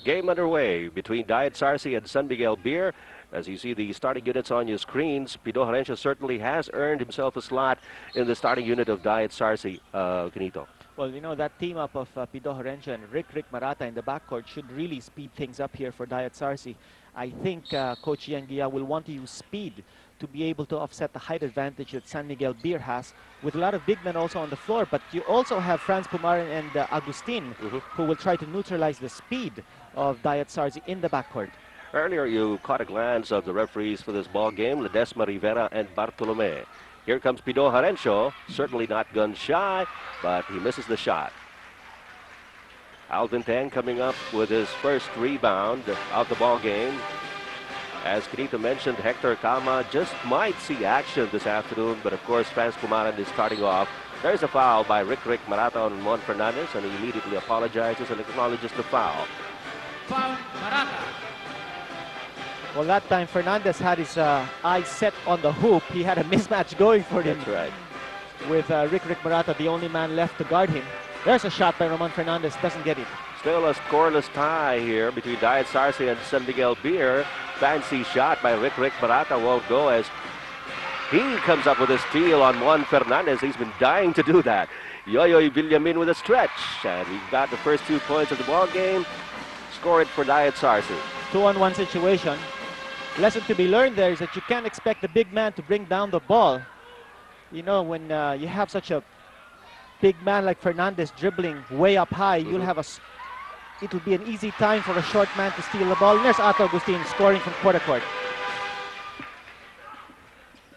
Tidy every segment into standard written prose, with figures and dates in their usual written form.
Game underway between Diet Sarsi and San Miguel Beer. As you see the starting units on your screens, Pido Harencio certainly has earned himself a slot in the starting unit of Diet Sarsi, Ganito. Well, you know, that team up of Pido Harencio and Rick Marata in the backcourt should really speed things up here for Diet Sarsi. I think Coach Yangia will want to use speed to be able to offset the height advantage that San Miguel Beer has, with a lot of big men also on the floor. But you also have Franz Pumarin and Agustin, who will try to neutralize the speed of Diet Sarsi in the backcourt. Earlier, you caught a glance of the referees for this ball game, Ledesma Rivera and Bartolome. Here comes Pido Harencio, certainly not gun shy, but he misses the shot. Alvin Tang coming up with his first rebound of the ball game. As Ganito mentioned, Hector Calma just might see action this afternoon, but of course, Franz Pumaran is starting off. There's a foul by Rick Marata on Mon Fernandez, and he immediately apologizes and acknowledges the foul. Foul, Marata. Well, that time Fernandez had his eyes set on the hoop. He had a mismatch going for him. That's right. With Rick Marata, the only man left to guard him. There's a shot by Ramon Fernandez, doesn't get it. Still a scoreless tie here between Diet Sarsi and San Miguel Beer. Fancy shot by Rick Marata won't go as he comes up with a steal on Juan Fernandez. He's been dying to do that. Yoyoy Villamin with a stretch, and he got the first 2 points of the ball game. Score it for Diet Sarsi. 2-on-1 situation. Lesson to be learned there is that you can't expect the big man to bring down the ball. You know, when you have such a big man like Fernandez dribbling way up high, you'll have it'll be an easy time for a short man to steal the ball. And there's Ato Agustin scoring from quarter court.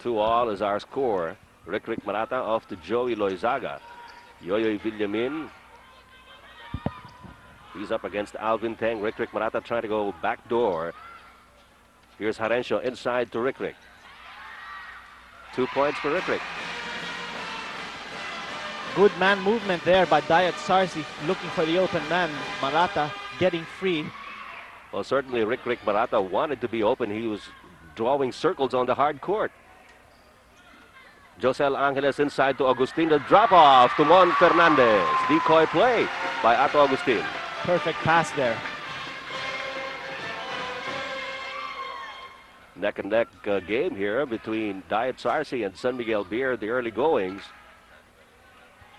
2-all is our score. Rick Marata off to Joey Loizaga. Yoyoy Villamin. He's up against Alvin Tang. Rick Marata trying to go back door. Here's Harencio inside to Rick. 2 points for Rick. Good man movement there by Diet Sarsi, looking for the open man. Marata getting free. Well, certainly Rick Marata wanted to be open. He was drawing circles on the hard court. Josel Angeles inside to Agustin. The drop off to Mon Fernandez. Decoy play by Ato Agustin. Perfect pass there. Neck and neck game here between Diet Sarsi and San Miguel Beer, the early goings.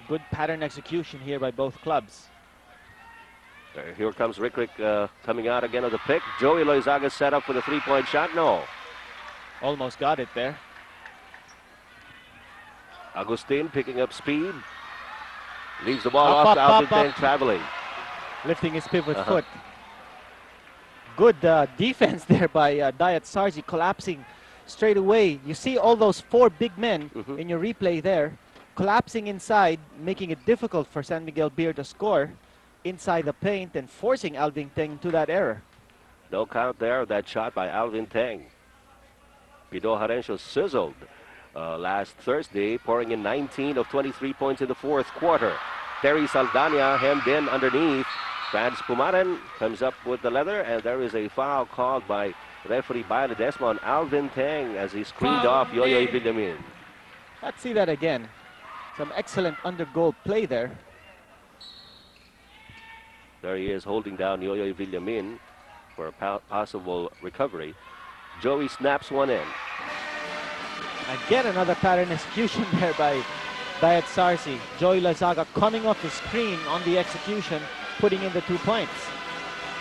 Good pattern execution here by both clubs. Here comes Rick coming out again of the pick. Joey Loizaga set up for the 3-point shot. No. Almost got it there. Agustin picking up speed. Leaves the ball off to Alvin Tang traveling. Lifting his pivot foot. Good defense there by Diet Sarsi, collapsing straight away. You see all those 4 big men in your replay there, collapsing inside, making it difficult for San Miguel Beer to score inside the paint and forcing Alvin Tang to that error. No count there of that shot by Alvin Tang. Pido Harencio sizzled last Thursday, pouring in 19 of 23 points in the 4th quarter. Terry Saldaña hemmed in underneath. Franz Pumaran comes up with the leather, and there is a foul called by referee Ledesma on Alvin Tang as he screened off Yoyoy Villamin. Let's see that again. Some excellent under-goal play there. There he is holding down Yoyoy Villamin for a possible recovery. Joey snaps one in. Again, another pattern execution there by Diet Sarsi. Joey Loizaga coming off the screen on the execution, putting in the 2 points.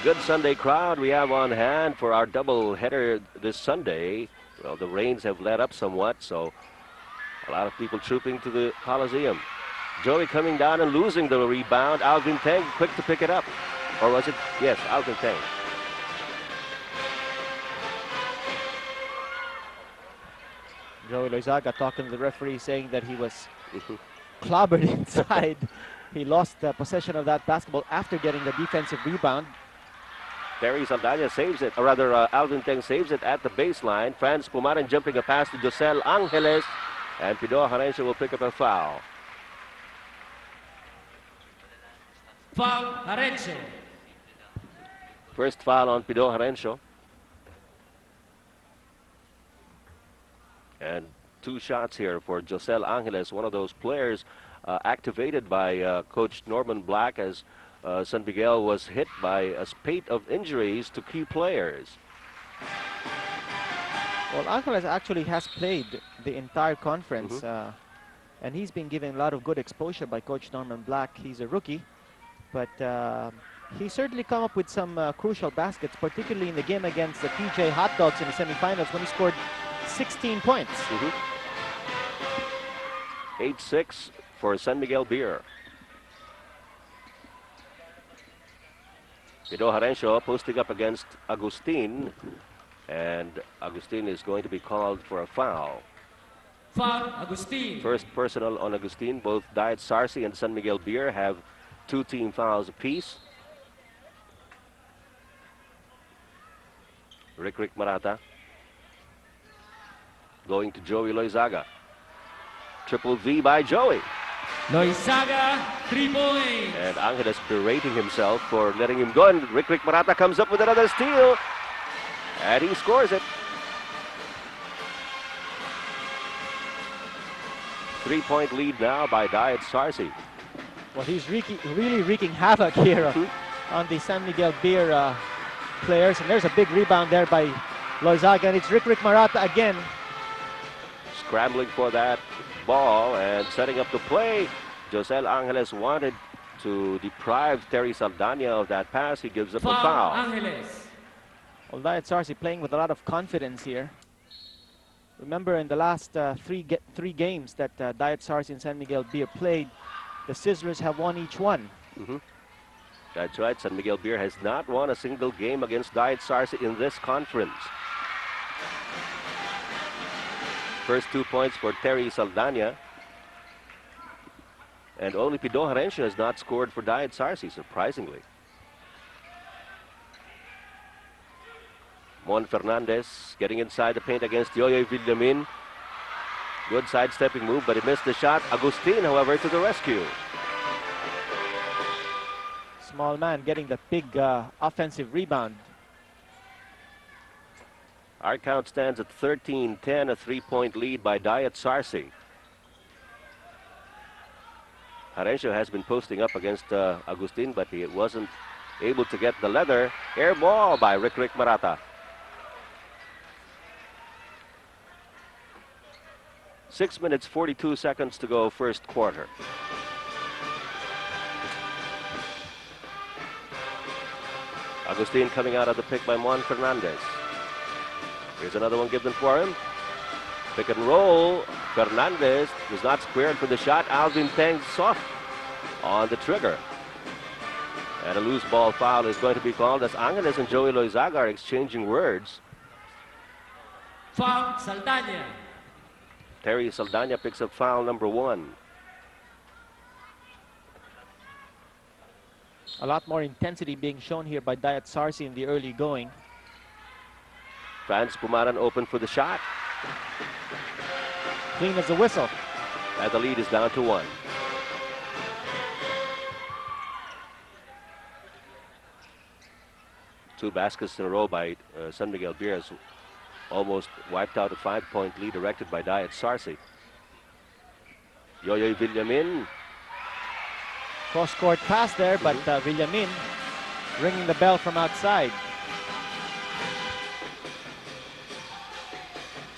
Good Sunday crowd we have on hand for our double header this Sunday. Well, the rains have let up somewhat, so a lot of people trooping to the Coliseum. Joey coming down and losing the rebound. Alvin Tang quick to pick it up. Or was it? Yes, Alvin Tang. Joey Loizaga talking to the referee, saying that he was clobbered inside. He lost possession of that basketball after getting the defensive rebound. Terry Saldaña saves it, or rather Alvin Tang saves it at the baseline. Franz Pumaran jumping a pass to Josel Angeles, and Pido Harencio will pick up a foul. Foul, Harencio. First foul on Pido Harencio. And 2 shots here for Josel Angeles, one of those players activated by Coach Norman Black as San Miguel was hit by a spate of injuries to key players. Well, Angeles actually has played the entire conference, Mm-hmm. and he's been given a lot of good exposure by Coach Norman Black. He's a rookie, but he certainly come up with some crucial baskets, particularly in the game against the PJ Hot Dogs in the semifinals when he scored 16 points. Mm-hmm. 8-6 for San Miguel Beer. Pido Harencio posting up against Agustin, and Agustin is going to be called for a foul. Foul, Agustin. First personal on Agustin. Both Diet Sarsi and San Miguel Beer have 2 team fouls apiece. Rick Marata going to Joey Loizaga. Triple V by Joey. Loizaga, 3 points. And Angeles berating himself for letting him go. And Rick Marata comes up with another steal. And he scores it. 3-point lead now by Diet Sarsi. Well, he's really wreaking havoc here on the San Miguel Beer players. And there's a big rebound there by Loizaga. And it's Rick Marata again. Scrambling for that ball and setting up the play. Josel Angeles wanted to deprive Terry Saldaña of that pass. He gives up a foul. Angeles. Well, Diet Sarsi playing with a lot of confidence here. Remember, in the last three games that Diet Sarsi and San Miguel Beer played, the Scissors have won each one. Mm-hmm. That's right. San Miguel Beer has not won a single game against Diet Sarsi in this conference. First 2 points for Terry Saldaña. And only Pido Harencio has not scored for Diet Sarsi, surprisingly. Mon Fernandez getting inside the paint against Yoyoy Villamin. Good sidestepping move, but he missed the shot. Agustin, however, to the rescue. Small man getting the big offensive rebound. Our count stands at 13-10, a 3-point lead by Diet Sarsi. Harencio has been posting up against Agustin, but he wasn't able to get the leather. Air ball by Rick Marata. 6 minutes, 42 seconds to go, first quarter. Agustin coming out of the pick by Juan Fernandez. Here's another one given for him. Pick and roll. Fernandez was not squared for the shot. Alvin Tang soft on the trigger. And a loose ball foul is going to be called as Angeles and Joey Loizaga are exchanging words. Foul, Saldaña. Terry Saldaña picks up foul number 1. A lot more intensity being shown here by Diet Sarsi in the early going. Franz Pumaran open for the shot. Clean as a whistle. And the lead is down to 1. Two baskets in a row by San Miguel Beer has almost wiped out a 5-point lead erected by Diet Sarsi. Yoyoy Villamin. Cross-court pass there, but Villamin ringing the bell from outside.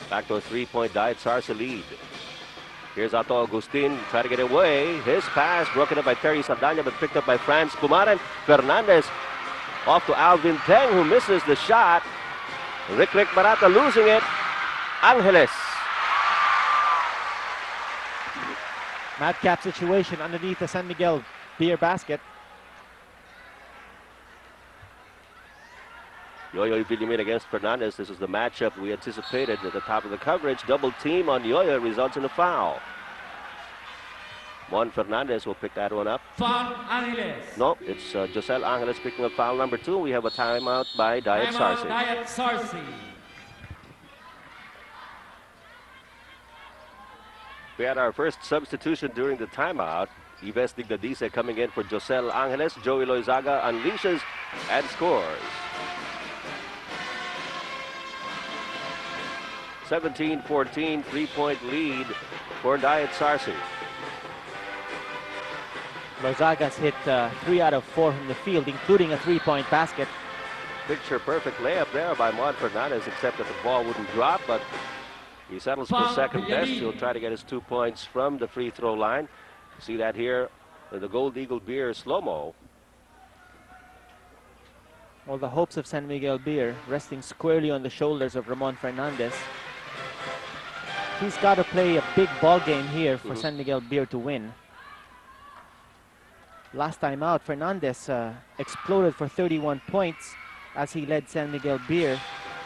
Back to a 3-point Diet Sarsi lead. Here's Otto Agustin, try to get away. His pass broken up by Terry Saldaña, but picked up by Franz Pumaran. Fernandez off to Alvin Teng, who misses the shot. Rick Marata losing it. Angeles. Madcap situation underneath the San Miguel Beer basket. Yoyoy Villamin against Fernandez. This is the matchup we anticipated at the top of the coverage. Double team on Yoyoy results in a foul. Juan Fernandez will pick that one up. Foul, Angeles. No, it's Josel Angeles picking up foul number 2. We have a timeout by Diet Timeout, Sarsi. Diet Sarsi. We had our first substitution during the timeout. Yves Dignadice coming in for Josel Angeles. Joey Loizaga unleashes and scores. 17-14, 3-point lead for Diet Sarsi. Loizaga's hit 3 out of 4 from the field, including a 3-point basket. Picture perfect layup there by Juan Fernandez, except that the ball wouldn't drop, but he settles for second best. He'll try to get his 2 points from the free throw line. See that here in the Gold Eagle Beer slow-mo. Well, the hopes of San Miguel Beer resting squarely on the shoulders of Ramon Fernandez. He's got to play a big ball game here for San Miguel Beer to win. Last time out, Fernandez exploded for 31 points as he led San Miguel Beer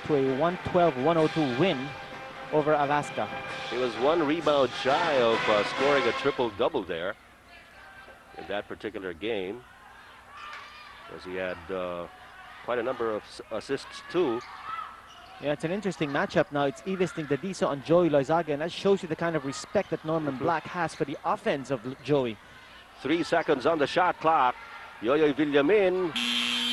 to a 112-102 win over Alaska. He was 1 rebound shy of scoring a triple-double there in that particular game, as he had quite a number of assists too. Yeah, it's an interesting matchup now. It's Ives Digdadisa on Joey Loizaga, and that shows you the kind of respect that Norman Black has for the offense of Joey. 3 seconds on the shot clock. Yoyoy Villamin,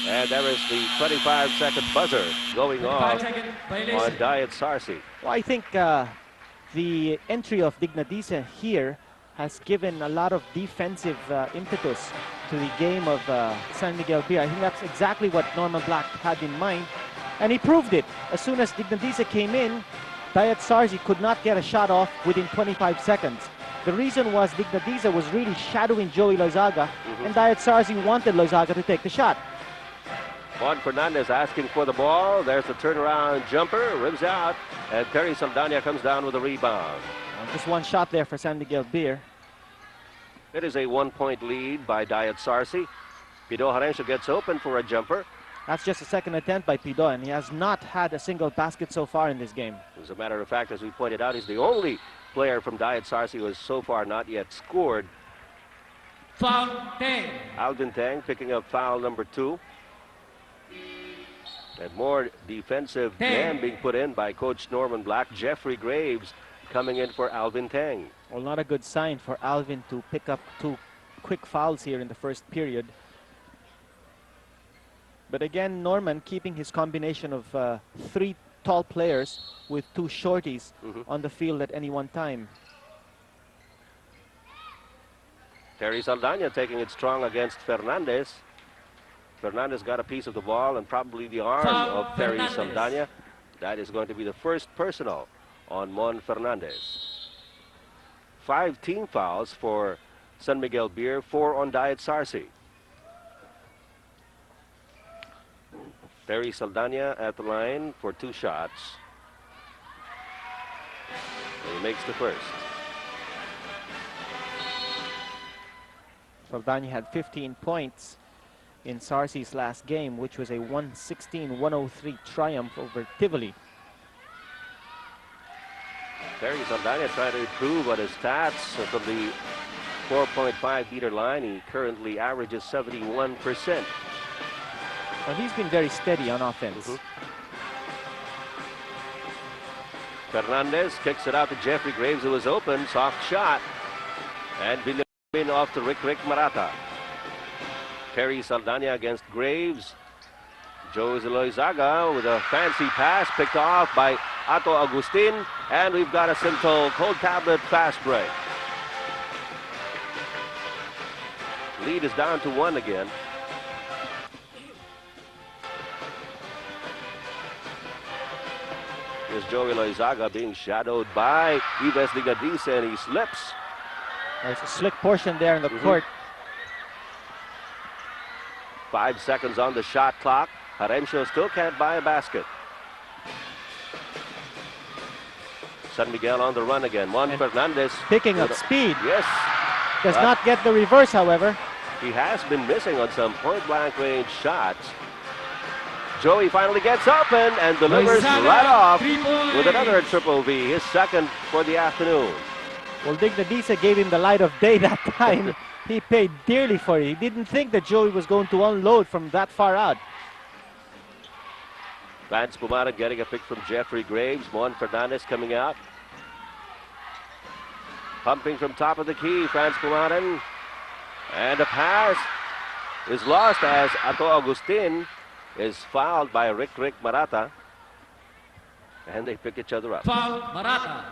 and there is the 25-second buzzer going off on Diet Sarsi. Well, I think the entry of Digdadisa here has given a lot of defensive impetus to the game of San Miguel Beer. I think that's exactly what Norman Black had in mind, and he proved it. As soon as Digdadisa came in, Diet Sarsi could not get a shot off within 25 seconds. The reason was Digdadisa was really shadowing Joey Loizaga, and Diet Sarsi wanted Loizaga to take the shot. Juan Fernandez asking for the ball. There's the turnaround jumper, rims out, and Terry Saldaña comes down with a rebound. Just one shot there for San Miguel Beer. It is a 1-point lead by Diet Sarsi. Pido Harencio gets open for a jumper. That's just a second attempt by Pido, and he has not had a single basket so far in this game. As a matter of fact, as we pointed out, he's the only player from Diet Sarsi who has so far not yet scored. Foul 10. Alvin Tang picking up foul number 2. And more defensive man being put in by Coach Norman Black. Jeffrey Graves coming in for Alvin Tang. Well, not a good sign for Alvin to pick up 2 quick fouls here in the first period. But again, Norman keeping his combination of 3 tall players with 2 shorties on the field at any one time. Terry Saldaña taking it strong against Fernandez. Fernandez got a piece of the ball and probably the arm of Terry Saldaña. That is going to be the first personal on Mon Fernandez. 5 team fouls for San Miguel Beer, 4 on Diet Sarsi. Terry Saldaña at the line for 2 shots. And he makes the first. Saldaña had 15 points in Sarsi's last game, which was a 116-103 triumph over Tivoli. Terry Saldaña trying to improve on his stats from the 4.5 meter line. He currently averages 71%. Well, he's been very steady on offense. Fernandez kicks it out to Jeffrey Graves, who was open. Soft shot. And Villamin off to Rick Marata. Terry Saldaña against Graves. Jose Loizaga with a fancy pass picked off by Ato Agustin. And we've got a simple cold tablet fast break. Lead is down to 1 again. Here's Joey Loizaga being shadowed by Ives Digdadisa, and he slips. There's a slick portion there in the court. 5 seconds on the shot clock. Harencio still can't buy a basket. San Miguel on the run again. Juan Fernandez picking up speed. Yes. Does not get the reverse, however. He has been missing on some point-blank range shots. Joey finally gets open and delivers right off with another triple V, his second for the afternoon. Well, Digdadisa gave him the light of day that time. He paid dearly for it. He didn't think that Joey was going to unload from that far out. Vance Pumaran getting a pick from Jeffrey Graves. Juan Fernandez coming out. Pumping from top of the key, Franz Pumaran. And a pass is lost as Ato Agustin is fouled by Rick Marata. And they pick each other up. Foul Marata.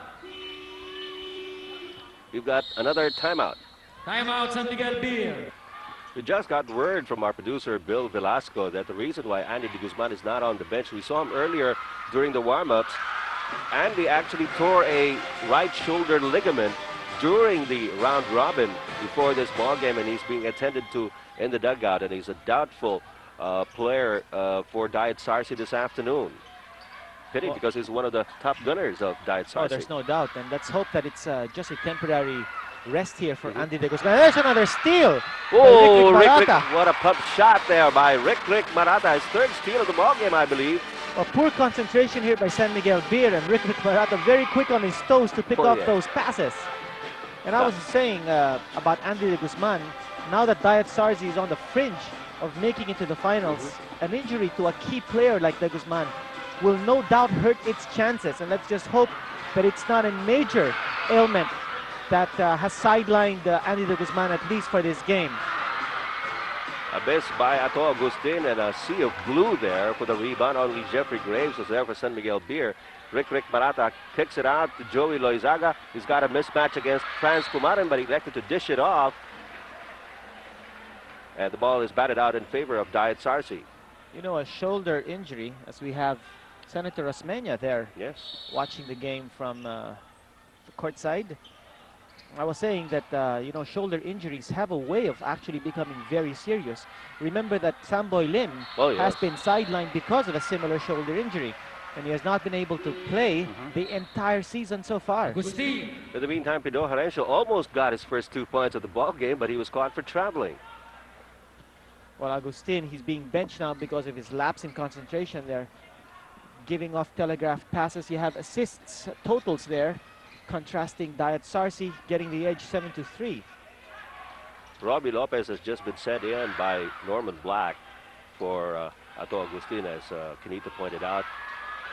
We've got another timeout. Timeout San Miguel Beer. We just got word from our producer, Bill Velasco, that the reason why Andy De Guzman is not on the bench, we saw him earlier during the warm-ups. Andy actually tore a right shoulder ligament during the round robin before this ball game, and he's being attended to in the dugout, and he's a doubtful player for Diet Sarsi this afternoon. Pity, because he's one of the top gunners of Diet Sarsi. Oh, there's no doubt, and let's hope that it's just a temporary rest here for Andy De Guzman. There's another steal. Oh, Rick Rick, what a pump shot there by Rick Marata. His third steal of the ball game, I believe. A poor concentration here by San Miguel Beer, and Rick Marata very quick on his toes to pick off those passes. And I was saying about Andy De Guzman, now that Diet Sarsi is on the fringe of making it to the finals, an injury to a key player like De Guzman will no doubt hurt its chances. And let's just hope that it's not a major ailment that has sidelined Andy De Guzman at least for this game. A miss by Ato Agustin, and a sea of blue there for the rebound. Only Jeffrey Graves was there for San Miguel Beer. Rick Marata kicks it out to Joey Loizaga. He's got a mismatch against Franz Kumaran, but he elected to dish it off. And the ball is batted out in favor of Diet Sarsi. You know, a shoulder injury, as we have Senator Osmeña there watching the game from the court side. I was saying that, you know, shoulder injuries have a way of actually becoming very serious. Remember that Samboy Lim has been sidelined because of a similar shoulder injury, and he has not been able to play the entire season so far. Agustin. In the meantime, Pido Harencio almost got his first 2 points of the ball game, but he was caught for traveling. Well, Agustin, he's being benched now because of his lapse in concentration there, giving off telegraphed passes. You have assists totals there, contrasting Diet Sarsi getting the edge 7-3. Robbie Lopez has just been sent in by Norman Black for Ato Agustin, as Ganito pointed out.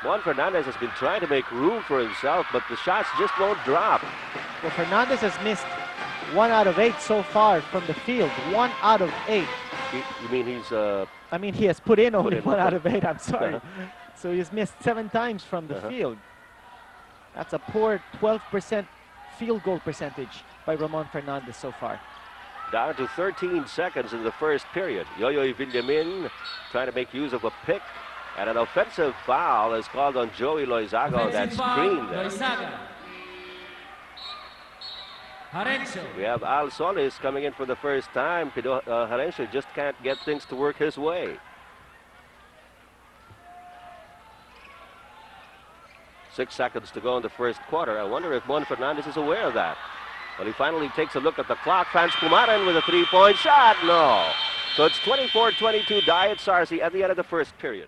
Juan Fernandez has been trying to make room for himself, but the shots just won't drop. Well, Fernandez has missed 1 out of 8 so far from the field. 1 out of 8. You mean he's... I mean, he has put in only 1 out of 8, I'm sorry. So he's missed 7 times from the field. That's a poor 12% field goal percentage by Ramon Fernandez so far. Down to 13 seconds in the first period. Yoyoy Villamin trying to make use of a pick, and an offensive foul is called on Joey Loizaga on that screen there. We have Al Solis coming in for the first time. Pido Harencio just can't get things to work his way. 6 seconds to go in the first quarter. I wonder if Juan Fernandez is aware of that. Well, he finally takes a look at the clock. Franz Kumaran with a 3-point shot. No. So it's 24-22 Diet Sarsi at the end of the first period.